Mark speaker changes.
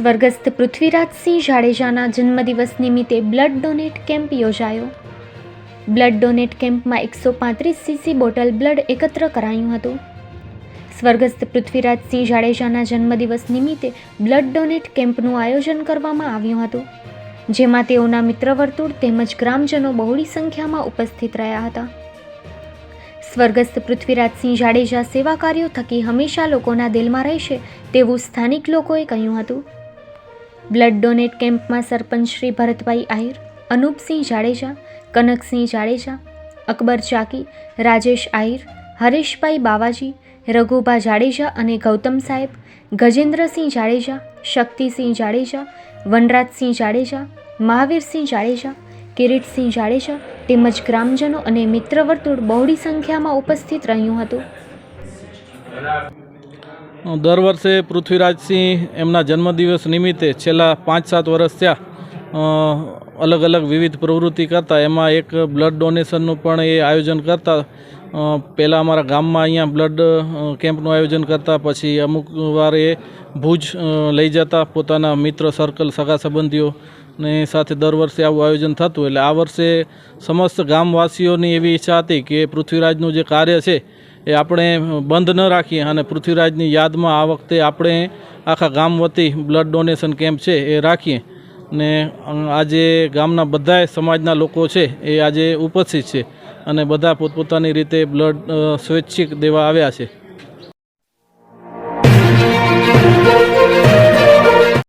Speaker 1: સ્વર્ગસ્થ પૃથ્વીરાજસિંહ જાડેજાના જન્મદિવસ નિમિત્તે બ્લડ ડોનેટ કેમ્પ યોજાયો। બ્લડ ડોનેટ કેમ્પમાં 135 સીસી બોટલ બ્લડ એકત્ર કરાયું હતું। સ્વર્ગસ્થ પૃથ્વીરાજસિંહ જાડેજાના જન્મદિવસ નિમિત્તે બ્લડ ડોનેટ કેમ્પનું આયોજન કરવામાં આવ્યું હતું, જેમાં તેઓના મિત્રવર્તુળ તેમજ ગ્રામજનો બહોળી સંખ્યામાં ઉપસ્થિત રહ્યા હતા। સ્વર્ગસ્થ પૃથ્વીરાજસિંહ જાડેજા સેવા કાર્યો થકી હંમેશા લોકોના દિલમાં રહેશે તેવું સ્થાનિક લોકોએ કહ્યું હતું। બ્લડ ડોનેટ કેમ્પમાં સરપંચ શ્રી ભરતભાઈ આહિર, અનુપસિંહ જાડેજા, કનકસિંહ જાડેજા, અકબર ચાકી, રાજેશ આહિર, હરેશભાઈ બાવાજી, રઘુભા જાડેજા અને ગૌતમ સાહેબ, ગજેન્દ્રસિંહ જાડેજા, શક્તિસિંહ જાડેજા, વનરાજસિંહ જાડેજા, મહાવીરસિંહ જાડેજા, કિરીટસિંહ જાડેજા તેમજ ગ્રામજનો અને મિત્રવર્તુળ બહોળી સંખ્યામાં ઉપસ્થિત રહ્યું હતું।
Speaker 2: દર વર્ષે પૃથ્વીરાજસિંહ એમના જન્મદિવસ નિમિત્તે છેલ્લા 5-7 વર્ષ થયા અલગ અલગ વિવિધ પ્રવૃત્તિ કરતા, એમાં એક બ્લડ ડોનેશનનું પણ એ આયોજન કરતા। પહેલાં અમારા ગામમાં અહીંયા બ્લડ કેમ્પનું આયોજન કરતા, પછી અમુક વાર એ ભુજ લઈ જતા પોતાના મિત્ર સર્કલ, સગા સંબંધીઓ ને સાથે દર વર્ષે આવું આયોજન થતું। એટલે આ વર્ષે સમસ્ત ગામવાસીઓની એવી ઈચ્છા હતી કે પૃથ્વીરાજનું જે કાર્ય છે એ આપણે બંધ ન રાખીએ અને પૃથ્વીરાજની યાદમાં આ વખતે આપણે આખા ગામ વતી બ્લડ ડોનેશન કેમ્પ છે એ રાખીએ ને આજે ગામના બધાય સમાજના લોકો છે એ આજે ઉપસ્થિત છે અને બધા પોતપોતાની રીતે બ્લડ સ્વૈચ્છિક દેવા આવ્યા છે।